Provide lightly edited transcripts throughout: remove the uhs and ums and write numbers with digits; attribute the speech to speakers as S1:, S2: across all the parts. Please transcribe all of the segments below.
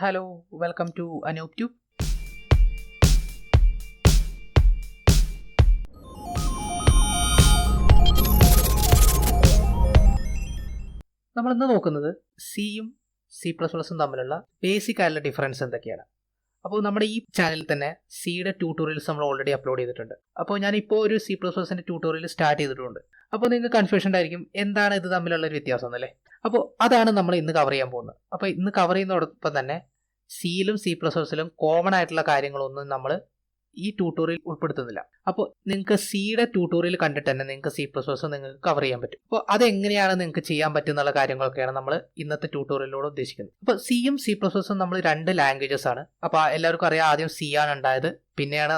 S1: Hello, welcome to anooptube. നമ്മൾ ഇന്ന് നോക്കുന്നത് സിയും C++ഉം തമ്മിലുള്ള ബേസിക് ആയിട്ടുള്ള ഡിഫറൻസ് എന്തൊക്കെയാണ്. അപ്പോൾ നമ്മുടെ ഈ ചാനലിൽ തന്നെ സിയുടെ ട്യൂട്ടോറിയൽസ് നമ്മൾ ഓൾറെഡി അപ്ലോഡ് ചെയ്തിട്ടുണ്ട്. അപ്പോൾ ഞാനിപ്പോൾ ഒരു C++ന്റെ ട്യൂട്ടോറിയൽ സ്റ്റാർട്ട് ചെയ്തിട്ടുണ്ട്. അപ്പോൾ നിങ്ങൾക്ക് കൺഫ്യൂഷൻ ഉണ്ടായിരിക്കും എന്താണ് ഇത് തമ്മിലുള്ള ഒരു വ്യത്യാസം എന്നല്ലേ. അപ്പോൾ അതാണ് നമ്മൾ ഇന്ന് കവർ ചെയ്യാൻ പോകുന്നത്. അപ്പോൾ ഇന്ന് കവർ ചെയ്യുന്നതോടൊപ്പം തന്നെ സിയിലും C++ലും കോമൺ ആയിട്ടുള്ള കാര്യങ്ങളൊന്നും നമ്മൾ ഈ ട്യൂട്ടോറിയൽ ഉൾപ്പെടുത്തുന്നില്ല. അപ്പോൾ നിങ്ങൾക്ക് സിയുടെ ട്യൂട്ടോറിയൽ കണ്ടിട്ട് തന്നെ നിങ്ങൾക്ക് C++ നിങ്ങൾക്ക് കവർ ചെയ്യാൻ പറ്റും. അപ്പോൾ അതെങ്ങനെയാണ് നിങ്ങൾക്ക് ചെയ്യാൻ പറ്റുന്നുള്ള കാര്യങ്ങളൊക്കെയാണ് നമ്മൾ ഇന്നത്തെ ട്യൂട്ടോറിയലിലൂടെ ഉദ്ദേശിക്കുന്നത്. അപ്പോൾ സിയും C++ഉം നമ്മൾ രണ്ട് ലാംഗ്വേജസ് ആണ്. അപ്പോൾ എല്ലാവർക്കും അറിയാം, ആദ്യം സി ആണ് ഉണ്ടായത്, പിന്നെയാണ്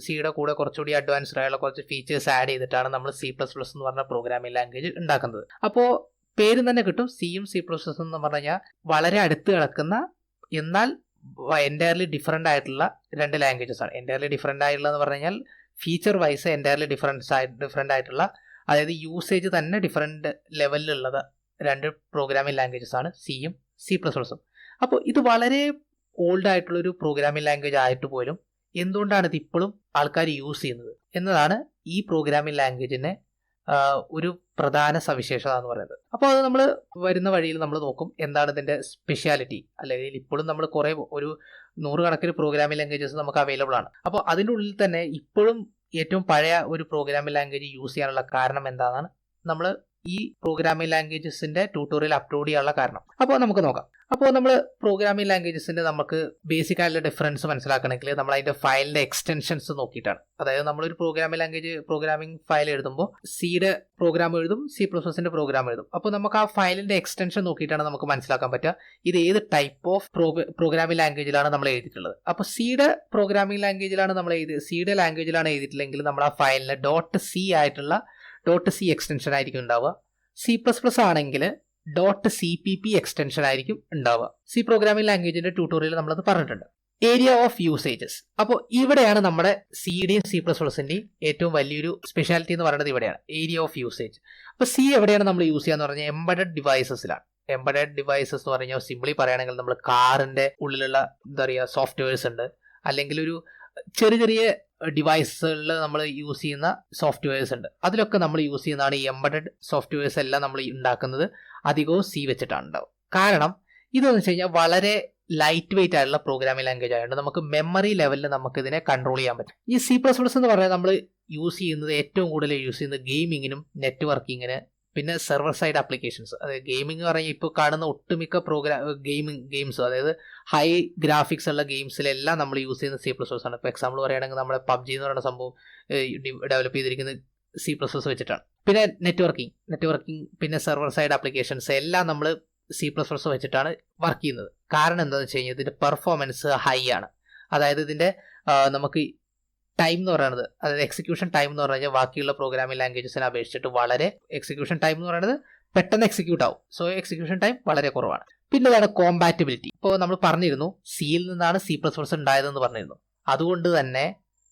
S1: സിയുടെ കൂടെ കുറച്ചുകൂടി അഡ്വാൻസ്ഡ് ആയുള്ള കുറച്ച് ഫീച്ചേഴ്സ് ആഡ് ചെയ്തിട്ടാണ് നമ്മൾ C++ എന്ന് പറഞ്ഞ പ്രോഗ്രാമിംഗ് ലാംഗ്വേജ് ഉണ്ടാക്കുന്നത്. അപ്പോൾ പേര് തന്നെ കിട്ടും, സിയും C++ എന്ന് പറഞ്ഞു കഴിഞ്ഞാൽ വളരെ അടുത്ത് കിടക്കുന്ന എന്നാൽ എൻറ്റയർലി ഡിഫറെൻ്റ് ആയിട്ടുള്ള രണ്ട് ലാംഗ്വേജസ് ആണ്. എൻറ്റയർലി ഡിഫറെൻ്റ് ആയിട്ടുള്ള എന്ന് പറഞ്ഞു കഴിഞ്ഞാൽ ഫീച്ചർ വൈസ് എൻറ്റയർലി ഡിഫറെൻ്റ് ആയിട്ടുള്ള, അതായത് യൂസേജ് തന്നെ ഡിഫറെൻ്റ് ലെവലിലുള്ളത് രണ്ട് പ്രോഗ്രാമിംഗ് ലാംഗ്വേജസ് ആണ് സിയും C++ഉം. അപ്പോൾ ഇത് വളരെ ഓൾഡ് ആയിട്ടുള്ളൊരു പ്രോഗ്രാമിംഗ് ലാംഗ്വേജ് ആയിട്ട് പോലും എന്തുകൊണ്ടാണ് ഇത് ഇപ്പോഴും ആൾക്കാർ യൂസ് ചെയ്യുന്നത് എന്നതാണ് ഈ പ്രോഗ്രാമിംഗ് ലാംഗ്വേജിനെ ഒരു പ്രധാന സവിശേഷത എന്ന് പറയുന്നത്. അപ്പോൾ അത് നമ്മൾ വരുന്ന വഴിയിൽ നമ്മൾ നോക്കും എന്താണ് ഇതിൻ്റെ സ്പെഷ്യാലിറ്റി. അല്ലെങ്കിൽ ഇപ്പോഴും നമ്മൾ കുറേ ഒരു 100 കണക്കിന് പ്രോഗ്രാമിംഗ് ലാംഗ്വേജസ് നമുക്ക് അവൈലബിൾ ആണ്. അപ്പോൾ അതിൻ്റെ ഉള്ളിൽ തന്നെ ഇപ്പോഴും ഏറ്റവും പഴയ ഒരു പ്രോഗ്രാമിംഗ് ലാംഗ്വേജ് യൂസ് ചെയ്യാനുള്ള കാരണം എന്താണെന്നാണ് നമ്മൾ ഈ പ്രോഗ്രാമിംഗ് ലാംഗ്വേജസിന്റെ ട്യൂട്ടോറിയൽ അപ്ലോഡ് ചെയ്യാനുള്ള കാരണം. അപ്പോൾ നമുക്ക് നോക്കാം. അപ്പോൾ നമ്മൾ പ്രോഗ്രാമിംഗ് ലാംഗ്വേജസിന്റെ നമുക്ക് ബേസിക് ആയിട്ടുള്ള ഡിഫറൻസ് മനസ്സിലാക്കണമെങ്കിൽ നമ്മൾ അതിന്റെ ഫയലിന്റെ എക്സ്റ്റൻഷൻസ് നോക്കിയിട്ടാണ്. അതായത് നമ്മളൊരു പ്രോഗ്രാമിംഗ് ഫയൽ എഴുതുമ്പോൾ സിയുടെ പ്രോഗ്രാം എഴുതും, C++ന്റെ പ്രോഗ്രാം എഴുതും. അപ്പോൾ നമുക്ക് ആ ഫയലിന്റെ എക്സ്റ്റൻഷൻ നോക്കിയിട്ടാണ് നമുക്ക് മനസ്സിലാക്കാൻ പറ്റുക ഇത് ഏത് ടൈപ്പ് ഓഫ് പ്രോഗ്രാമിംഗ് ലാംഗ്വേജിലാണ് നമ്മൾ എഴുതിയിട്ടുള്ളത്. അപ്പോൾ സിയുടെ പ്രോഗ്രാമിംഗ് ലാംഗ്വേജിലാണ് നമ്മൾ സിയുടെ ലാംഗ്വേജിലാണ് എഴുതിയിട്ടില്ലെങ്കിൽ നമ്മൾ ആ ഫയലിന് .c ആയിട്ടുള്ള .c എക്സ്റ്റൻഷൻ ആയിരിക്കും ഉണ്ടാവുക. C++ ആണെങ്കിൽ .cpp എക്സ്റ്റൻഷൻ ആയിരിക്കും ഉണ്ടാവുക. സി പ്രോഗ്രാമിംഗ് ലാംഗ്വേജിന്റെ ട്യൂട്ടോറിയൽ നമ്മളത് പറഞ്ഞിട്ടുണ്ട്. ഏരിയ ഓഫ് യൂസേജസ്, അപ്പോൾ ഇവിടെയാണ് നമ്മുടെ സിയുടെയും C++ന്റെയും ഏറ്റവും വലിയൊരു സ്പെഷ്യാലിറ്റി എന്ന് പറയുന്നത് ഇവിടെയാണ്, ഏരിയ ഓഫ് യൂസേജ്. അപ്പോൾ സി എവിടെയാണ് നമ്മൾ യൂസ് ചെയ്യാന്ന് പറഞ്ഞാൽ എംബഡഡ് ഡിവൈസസിലാണ്. എംബഡഡ് ഡിവൈസസ് എന്ന് പറഞ്ഞാൽ സിംപ്ലി പറയുകയാണെങ്കിൽ നമ്മൾ കാറിന്റെ ഉള്ളിലുള്ള എന്താ പറയുക സോഫ്റ്റ്വെയർസ് ഉണ്ട്, അല്ലെങ്കിൽ ഒരു ചെറിയ ഡിവൈസുകളിൽ നമ്മൾ യൂസ് ചെയ്യുന്ന സോഫ്റ്റ്വെയർസ് ഉണ്ട്. അതിലൊക്കെ നമ്മൾ യൂസ് ചെയ്യുന്നതാണ് ഈ എംബഡഡ് സോഫ്റ്റ്വെയർസ് എല്ലാം നമ്മൾ ഉണ്ടാക്കുന്നത് അധികവും സി വെച്ചിട്ടാണ് ഉണ്ടാവും. കാരണം ഇതെന്ന് വെച്ച് കഴിഞ്ഞാൽ വളരെ ലൈറ്റ് വെയിറ്റ് ആയിട്ടുള്ള പ്രോഗ്രാമിംഗ് ലാംഗ്വേജ് ആയതുകൊണ്ട് നമുക്ക് മെമ്മറി ലെവലിൽ നമുക്ക് ഇതിനെ കൺട്രോൾ ചെയ്യാൻ പറ്റും. ഈ C++ എന്ന് പറഞ്ഞാൽ നമ്മൾ യൂസ് ചെയ്യുന്നത് ഏറ്റവും കൂടുതൽ യൂസ് ചെയ്യുന്നത് ഗെയിമിങ്ങിനും നെറ്റ്വർക്കിങ്ങിന്, പിന്നെ സെർവർ സൈഡ് ആപ്ലിക്കേഷൻസ്. അതായത് ഗെയിമിംഗ് എന്ന് പറഞ്ഞാൽ ഇപ്പോൾ കാണുന്ന ഒട്ടുമിക്ക ഗെയിംസ്, അതായത് ഹൈ ഗ്രാഫിക്സ് ഉള്ള ഗെയിംസിലെല്ലാം നമ്മൾ യൂസ് ചെയ്യുന്ന C++ ആണ്. ഇപ്പോൾ എക്സാമ്പിൾ പറയുകയാണെങ്കിൽ നമ്മുടെ PUBG എന്ന് പറയുന്ന സംഭവം ഡെവലപ്പ് ചെയ്തിരിക്കുന്നത് C++ വെച്ചിട്ടാണ്. പിന്നെ നെറ്റ്വർക്കിംഗ് പിന്നെ സെർവർ സൈഡ് ആപ്ലിക്കേഷൻസ് എല്ലാം നമ്മൾ C++ വെച്ചിട്ടാണ് വർക്ക് ചെയ്യുന്നത്. കാരണം എന്താണെന്ന് വെച്ച് കഴിഞ്ഞാൽ ഇതിൻ്റെ പെർഫോമൻസ് ഹൈ ആണ്. അതായത് ഇതിൻ്റെ നമുക്ക് ടൈം എന്ന് പറയുന്നത്, അതായത് എക്സിക്യൂഷൻ ടൈം എന്ന് പറഞ്ഞാൽ ബാക്കിയുള്ള പ്രോഗ്രാമിംഗ് ലാംഗ്വേജസിനെ അപേക്ഷിച്ചിട്ട് വളരെ എക്സിക്യൂഷൻ ടൈം എന്ന് പറയുന്നത് പെട്ടെന്ന് എക്സിക്യൂട്ട് ആവും. സോ എക്സിക്യൂഷൻ ടൈം വളരെ കുറവാണ്. പിന്നെ ഇതാണ് കോമ്പാറ്റിബിലിറ്റി. ഇപ്പോൾ നമ്മൾ പറഞ്ഞിരുന്നു സിയിൽ നിന്നാണ് C++ ഉണ്ടായതെന്ന് പറഞ്ഞിരുന്നു. അതുകൊണ്ട് തന്നെ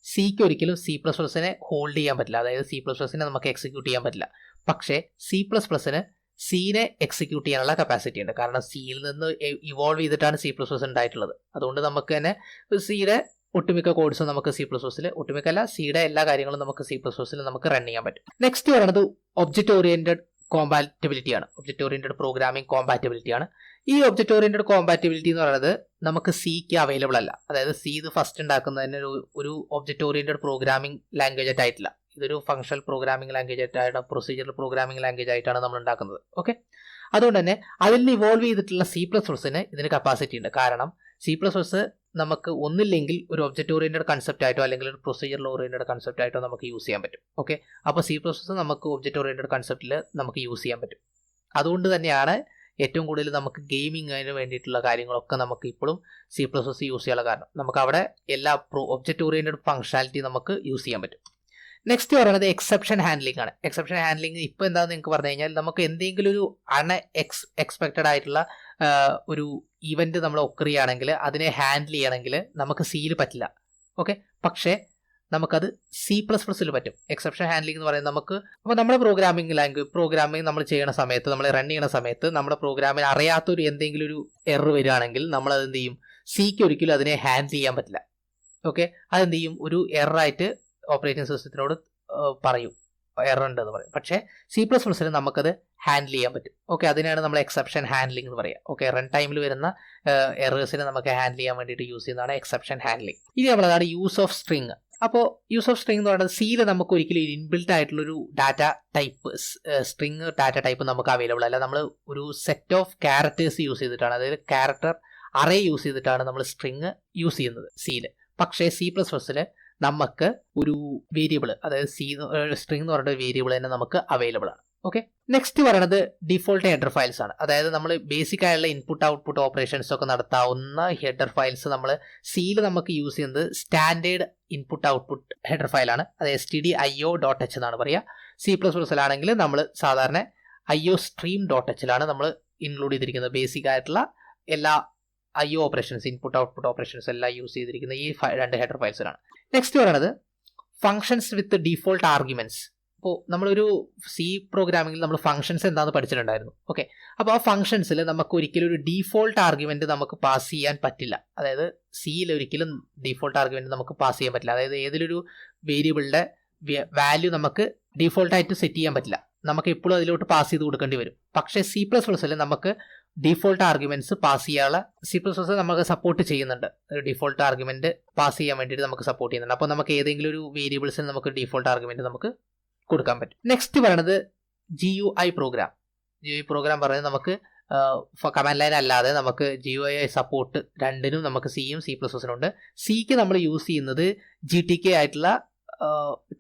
S1: സിക്ക് ഒരിക്കലും C++നെ ഹോൾഡ് ചെയ്യാൻ പറ്റില്ല, അതായത് C++നെ നമുക്ക് എക്സിക്യൂട്ട് ചെയ്യാൻ പറ്റില്ല. പക്ഷേ C++ന് സീനെ എക്സിക്യൂട്ട് ചെയ്യാനുള്ള കപ്പാസിറ്റി ഉണ്ട്. കാരണം സിയിൽ നിന്ന് ഇവോൾവ് ചെയ്തിട്ടാണ് C++ ഉണ്ടായിട്ടുള്ളത്. അതുകൊണ്ട് നമുക്ക് തന്നെ സിയുടെ ഒട്ടുമിക്ക കോഡ്സും നമുക്ക് C++ൽ, ഒട്ടുമിക്കല്ല സിയുടെ എല്ലാ കാര്യങ്ങളും നമുക്ക് C++ൽ നമുക്ക് റൺ ചെയ്യാൻ പറ്റും. നെക്സ്റ്റ് പറയുന്നത് ഒബ്ജക്റ്റ് ഓറിയന്റഡ് കോമ്പാറ്റിബിലിറ്റി ആണ്. ഒബ്ജക്റ്റ് ഓറിയന്റഡ് പ്രോഗ്രാമിംഗ് കോമ്പാറ്റിബിലിറ്റി ആണ്. ഈ ഒബ്ജക്റ്റ് ഓറിയന്റഡ് കോമ്പാറ്റിബിലിറ്റി എന്ന് പറയുന്നത് നമുക്ക് സിക്ക് അവൈലബിൾ അല്ല. അതായത് സി ഇത് ഫസ്റ്റ് ഉണ്ടാക്കുന്നതിന് ഒരു ഒബ്ജക്റ്റ് ഓറിയന്റഡ് പ്രോഗ്രാമിംഗ് ലാംഗ്വേജ് ആയിട്ടില്ല. ഇതൊരു ഫങ്ഷണൽ പ്രോഗ്രാമിംഗ് ലാംഗ്വേജ് ആയിട്ടാണ്, പ്രൊസീജിയറൽ പ്രോഗ്രാമിംഗ് ലാംഗ്വേജ് ആയിട്ടാണ് നമ്മൾ ഉണ്ടാക്കുന്നത്. ഓക്കെ, അതുകൊണ്ട് തന്നെ അതിൽ നിന്ന് ഇവോൾവ് ചെയ്തിട്ടുള്ള C++ന് ഇതിന് കപ്പാസിറ്റി ഉണ്ട്. കാരണം C++ നമുക്ക് ഒന്നില്ലെങ്കിൽ ഒരു ഒബ്ജക്റ്റ് ഓറിയന്റഡ് കൺസെപ്റ്റ് ആയിട്ടോ അല്ലെങ്കിൽ ഒരു പ്രൊസീജിയറൽ ഓറിയന്റഡ് കൺസെപ്റ്റ് ആയിട്ടോ നമുക്ക് യൂസ് ചെയ്യാൻ പറ്റും. ഓക്കെ, അപ്പോൾ C++ നമുക്ക് ഒബ്ജക്റ്റ് ഓറിയന്റഡ് കൺസെപ്റ്റിൽ നമുക്ക് യൂസ് ചെയ്യാൻ പറ്റും. അതുകൊണ്ട് തന്നെയാണ് ഏറ്റവും കൂടുതൽ നമുക്ക് ഗെയിമിങ്ങിന് വേണ്ടിയിട്ടുള്ള കാര്യങ്ങളൊക്കെ നമുക്ക് ഇപ്പോഴും C++ യൂസ് ചെയ്യാനുള്ള കാരണം. നമുക്ക് അവിടെ എല്ലാ ഒബ്ജക്റ്റ് ഓറിയന്റഡ് ഫങ്ഷനാലിറ്റി നമുക്ക് യൂസ് ചെയ്യാൻ പറ്റും. നെക്സ്റ്റ് പറയുന്നത് എക്സെപ്ഷൻ ഹാൻഡ്ലിംഗ് ആണ്. എക്സെപ്ഷൻ ഹാൻഡ്ലിംഗ് ഇപ്പോൾ എന്താണെന്ന് നിങ്ങൾക്ക് പറഞ്ഞു കഴിഞ്ഞാൽ നമുക്ക് എന്തെങ്കിലും ഒരു എക്സ്പെക്റ്റഡ് ആയിട്ടുള്ള ഒരു ഇവന്റ് നമ്മൾ ഒക്കർ ചെയ്യുകയാണെങ്കിൽ അതിനെ ഹാൻഡിൽ ചെയ്യണമെങ്കിൽ നമുക്ക് സിയിൽ പറ്റില്ല. ഓക്കെ, പക്ഷേ നമുക്കത് C++ൽ പറ്റും. എക്സെപ്ഷൻ ഹാൻഡ്ലിംഗ് എന്ന് പറയുന്നത് നമുക്ക് അപ്പോൾ നമ്മുടെ പ്രോഗ്രാമിംഗ് നമ്മൾ ചെയ്യുന്ന സമയത്ത്, നമ്മൾ റൺ ചെയ്യുന്ന സമയത്ത് നമ്മുടെ പ്രോഗ്രാമിന് അറിയാത്തൊരു എന്തെങ്കിലും ഒരു എറർ വരികയാണെങ്കിൽ നമ്മളത് എന്ത് ചെയ്യും, സിക്ക് ഒരിക്കലും അതിനെ ഹാൻഡിൽ ചെയ്യാൻ പറ്റില്ല. ഓക്കെ, അതെന്ത് ചെയ്യും, ഒരു എററായിട്ട് ഓപ്പറേറ്റിംഗ് സിസ്റ്റത്തിനോട് പറയും, എറർ ഉണ്ടെന്ന് പറയും. പക്ഷേ C++ൽ നമുക്കത് ഹാൻഡിൽ ചെയ്യാൻ പറ്റും. ഓക്കെ, അതിനാണ് നമ്മൾ എക്സെപ്ഷൻ ഹാൻഡ്ലിംഗ് എന്ന് പറയുക. ഓക്കെ, റൺ ടൈമിൽ വരുന്ന എറേഴ്സിനെ നമുക്ക് ഹാൻഡിൽ ചെയ്യാൻ വേണ്ടിയിട്ട് യൂസ് ചെയ്യുന്നതാണ് എക്സെപ്ഷൻ ഹാൻഡ്ലിംഗ്. ഇനി നമ്മളതാണ് യൂസ് ഓഫ് സ്ട്രിങ്. അപ്പോൾ യൂസ് ഓഫ് സ്ട്രിങ് എന്ന് പറയുന്നത് സിയിൽ നമുക്ക് ഒരിക്കലും ഇൻബിൽറ്റ് ആയിട്ടുള്ളൊരു data type string data type നമുക്ക് അവൈലബിൾ അല്ല. നമ്മൾ ഒരു സെറ്റ് ഓഫ് ക്യാരക്ടേഴ്സ് യൂസ് ചെയ്തിട്ടാണ്, അതായത് ക്യാരക്ടർ അറേ യൂസ് ചെയ്തിട്ടാണ് നമ്മൾ സ്ട്രിങ് യൂസ് ചെയ്യുന്നത് സിയിൽ. പക്ഷേ C++ൽ നമുക്ക് ഒരു വേരിയബിൾ, അതായത് സ്ട്രിങ് എന്ന് പറയുന്ന വേരിയബിൾ തന്നെ നമുക്ക് അവൈലബിൾ ആണ്. ഓക്കെ, നെക്സ്റ്റ് പറയുന്നത് ഡിഫോൾട്ട് ഹെഡർ ഫയൽസ് ആണ്. അതായത് നമ്മൾ ബേസിക് ആയുള്ള ഇൻപുട്ട് ഔട്ട്പുട്ട് ഓപ്പറേഷൻസ് ഒക്കെ നടത്താവുന്ന ഹെഡർ ഫയൽസ് നമ്മൾ സിയിൽ നമുക്ക് യൂസ് ചെയ്യുന്നത് സ്റ്റാൻഡേർഡ് ഇൻപുട്ട് ഔട്ട്പുട്ട് ഹെഡർ ഫയലാണ്. അത് stdio.h എന്നാണ് പറയുക. C++ലാണെങ്കിൽ നമ്മൾ സാധാരണ iostream.hലാണ് നമ്മൾ ഇൻക്ലൂഡ് ചെയ്തിരിക്കുന്നത്. ബേസിക് ആയിട്ടുള്ള എല്ലാ IO operations, input output operations എല്ലാം യൂസ് ചെയ്തിരിക്കുന്ന ഈ രണ്ട് ഹെഡർ ഫയൽസിലാണ്. നെക്സ്റ്റ് പറയുന്നത് ഫംഗ്ഷൻസ് വിത്ത് ഡിഫോൾട്ട് ആർഗ്യുമെന്റ്സ്. അപ്പോൾ നമ്മളൊരു C പ്രോഗ്രാമിംഗിൽ നമ്മൾ ഫംഗ്ഷൻസ് എന്താണെന്ന് പഠിച്ചിട്ടുണ്ടായിരുന്നു. ഓക്കെ, അപ്പോൾ ആ ഫംഗ്ഷൻസിൽ നമുക്ക് ഒരിക്കലും ഒരു ഡീഫോൾട്ട് ആർഗ്യുമെന്റ് നമുക്ക് പാസ് ചെയ്യാൻ പറ്റില്ല. അതായത് സിയിൽ ഒരിക്കലും ഡീഫോൾട്ട് ആർഗ്യുമെന്റ് നമുക്ക് പാസ് ചെയ്യാൻ പറ്റില്ല. അതായത് ഏതൊരു വേരിയബിളിന്റെ വാല്യൂ നമുക്ക് ഡീഫോൾട്ടായിട്ട് സെറ്റ് ചെയ്യാൻ പറ്റില്ല, നമുക്ക് എപ്പോഴും അതിലോട്ട് പാസ് ചെയ്ത് കൊടുക്കേണ്ടി വരും. പക്ഷേ C++ൽ നമുക്ക് ഡിഫോൾട്ട് ആർഗ്യുമെന്റ്സ് പാസ് ചെയ്യാനുള്ള C++ നമുക്ക് സപ്പോർട്ട് ചെയ്യുന്നുണ്ട്. ഒരു ഡിഫോൾട്ട് ആർഗ്യുമെന്റ് പാസ് ചെയ്യാൻ വേണ്ടിയിട്ട് നമുക്ക് സപ്പോർട്ട് ചെയ്യുന്നുണ്ട്. അപ്പോൾ നമുക്ക് ഏതെങ്കിലും ഒരു വേരിയബിൾസിന് നമുക്ക് ഡിഫോൾട്ട് ആർഗ്യുമെന്റ് നമുക്ക് കൊടുക്കാൻ പറ്റും. നെക്സ്റ്റ് പറയുന്നത് GUI പ്രോഗ്രാം. GUI പ്രോഗ്രാം പറയുന്നത് നമുക്ക് കമാൻഡ് ലൈൻ അല്ലാതെ നമുക്ക് GUI സപ്പോർട്ട് രണ്ടിനും നമുക്ക് സിയും C++നുണ്ട്. സിക്ക് നമ്മൾ യൂസ് ചെയ്യുന്നത് GTK ആയിട്ടുള്ള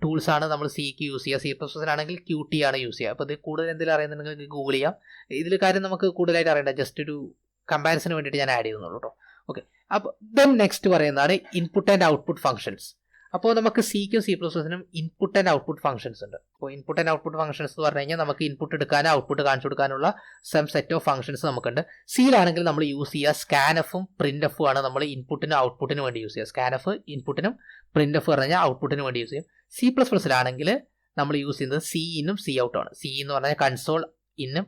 S1: ടൂൾസ് ആണ് നമ്മൾ സിക്ക് യൂസ് ചെയ്യുക. C++ലാണെങ്കിൽ Qt ആണ് യൂസ് ചെയ്യുക. അപ്പോൾ ഇത് കൂടുതൽ എന്തെങ്കിലും അറിയുന്നുണ്ടെങ്കിൽ ഗൂഗിൾ ചെയ്യാം. ഇതിൽ കാര്യം നമുക്ക് കൂടുതലായിട്ട് അറിയേണ്ട, ജസ്റ്റ് ഒരു കമ്പാരിസന് വേണ്ടിയിട്ട് ഞാൻ ആഡ് ചെയ്യുന്നുള്ളൂ കേട്ടോ. ഓക്കെ, അപ്പോൾ ദെൻ നെക്സ്റ്റ് പറയുന്നതാണ് ഇൻപുട്ട് ആൻഡ് ഔട്ട്പുട്ട് ഫംഗ്ഷൻസ്. അപ്പോൾ നമുക്ക് സിക്കും C++നും ഇൻപുട്ട് ആൻഡ് ഔട്ട്പുട്ട് ഫംഗ്ഷൻസ് ഉണ്ട്. അപ്പോൾ ഇൻപുട്ട് ആൻഡ് ഔട്ട്പുട്ട് ഫംഗ്ഷൻസ് എന്ന് പറഞ്ഞു കഴിഞ്ഞാൽ നമുക്ക് ഇൻപുട്ട് എടുക്കാനും ഔട്ട്പുട്ട് കാണിച്ചു കൊടുക്കാനുള്ള സെറ്റ് ഓഫ് ഫംഗ്ഷൻസ് നമുക്കുണ്ട്. സിയിലാണെങ്കിൽ നമ്മൾ യൂസ് ചെയ്യുക സ്കാൻഎഫും പ്രിന്റ്എഫും ആണ് നമ്മൾ ഇൻപുട്ടിനും ഔട്ട്പുട്ടിനും വേണ്ടി യൂസ് ചെയ്യുക. സ്കാൻഎഫ് ഇൻപുട്ടിനും പ്രിന്റ്എഫ് പറഞ്ഞു കഴിഞ്ഞാൽ ഔട്ട്പുട്ടിനും വേണ്ടി യൂസ് ചെയ്യും. C++ലാണെങ്കിൽ നമ്മൾ യൂസ് ചെയ്യുന്നത് സി ഇന്നും സി ഔട്ടും ആണ്. സി എന്ന് പറഞ്ഞാൽ കൺസോൾ ഇന്നും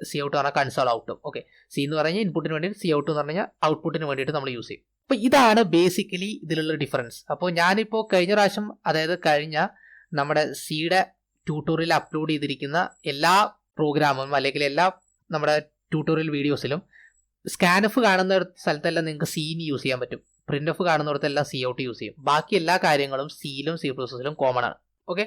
S1: സി ഔട്ട് പറഞ്ഞാൽ കൺസോൾ ഔട്ടും. ഓക്കെ, സി എന്ന് പറഞ്ഞാൽ ഇൻപുട്ടിന് വേണ്ടിയിട്ട്, സി ഔട്ട് എന്ന് പറഞ്ഞാൽ ഔട്ട്പുട്ടിന് വേണ്ടിയിട്ട് നമ്മൾ യൂസ് ചെയ്യും. അപ്പോൾ ഇതാണ് ബേസിക്കലി ഇതിലുള്ള ഡിഫറൻസ്. അപ്പോൾ ഞാനിപ്പോൾ കഴിഞ്ഞ പ്രാവശ്യം, അതായത് കഴിഞ്ഞ നമ്മുടെ സിയുടെ ട്യൂട്ടോറിയൽ അപ്ലോഡ് ചെയ്തിരിക്കുന്ന എല്ലാ പ്രോഗ്രാമും അല്ലെങ്കിൽ എല്ലാ നമ്മുടെ ട്യൂട്ടോറിയൽ വീഡിയോസിലും സ്കാൻഎഫ് കാണുന്ന സ്ഥലത്തെല്ലാം നിങ്ങൾക്ക് സീന് യൂസ് ചെയ്യാൻ പറ്റും, പ്രിന്റ് എഫ് കാണുന്നിടത്തെല്ലാം സി ഔട്ട് യൂസ് ചെയ്യും. ബാക്കി എല്ലാ കാര്യങ്ങളും സിയിലും C++ലും കോമൺ ആണ്. ഓക്കെ,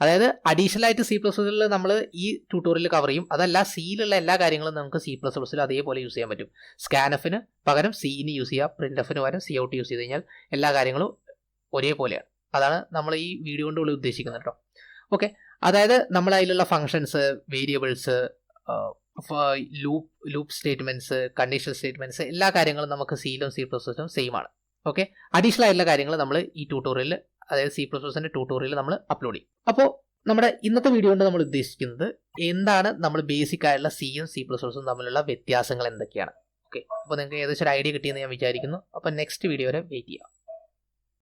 S1: അതായത് അഡീഷണൽ ആയിട്ട് C++ൽ നമ്മൾ ഈ ട്യൂട്ടോറിയൽ കവർ ചെയ്യും. അതല്ല, സിയിലുള്ള എല്ലാ കാര്യങ്ങളും നമുക്ക് C++ൽ അതേപോലെ യൂസ് ചെയ്യാൻ പറ്റും. സ്കാൻഎഫിന് പകരം സിന് യൂസ് ചെയ്യുക, പ്രിന്റ് എഫിന് പകരം സി ഔട്ട് യൂസ് ചെയ്ത് കഴിഞ്ഞാൽ എല്ലാ കാര്യങ്ങളും ഒരേപോലെയാണ്. അതാണ് നമ്മൾ ഈ വീഡിയോ കൊണ്ട് ഉദ്ദേശിക്കുന്നത് കേട്ടോ. ഓക്കെ, അതായത് നമ്മൾ അതിലുള്ള functions, variables, loop statements, conditional statements, എല്ലാ കാര്യങ്ങളും നമുക്ക് സിയിലും C++ലും സെയിം ആണ്. ഓക്കെ, അഡീഷണൽ ആയിട്ടുള്ള കാര്യങ്ങൾ നമ്മൾ ഈ ട്യൂട്ടോറിയൽ, അതായത് C++ന്റെ ട്യൂട്ടോറിയൽ നമ്മൾ അപ്ലോഡ് ചെയ്യും. അപ്പോൾ നമ്മുടെ ഇന്നത്തെ വീഡിയോ കൊണ്ട് നമ്മൾ ഉദ്ദേശിക്കുന്നത് എന്താണ്, നമ്മൾ ബേസിക് ആയിട്ടുള്ള സിയും C++ഉം തമ്മിലുള്ള വ്യത്യാസങ്ങൾ എന്തൊക്കെയാണ്. ഓക്കെ, അപ്പോൾ നിങ്ങൾക്ക് ഏകദേശം ഒരു ഐഡിയ കിട്ടിയെന്ന് ഞാൻ വിചാരിക്കുന്നു. അപ്പോൾ നെക്സ്റ്റ് വീഡിയോ വരെ വെയിറ്റ് ചെയ്യാം.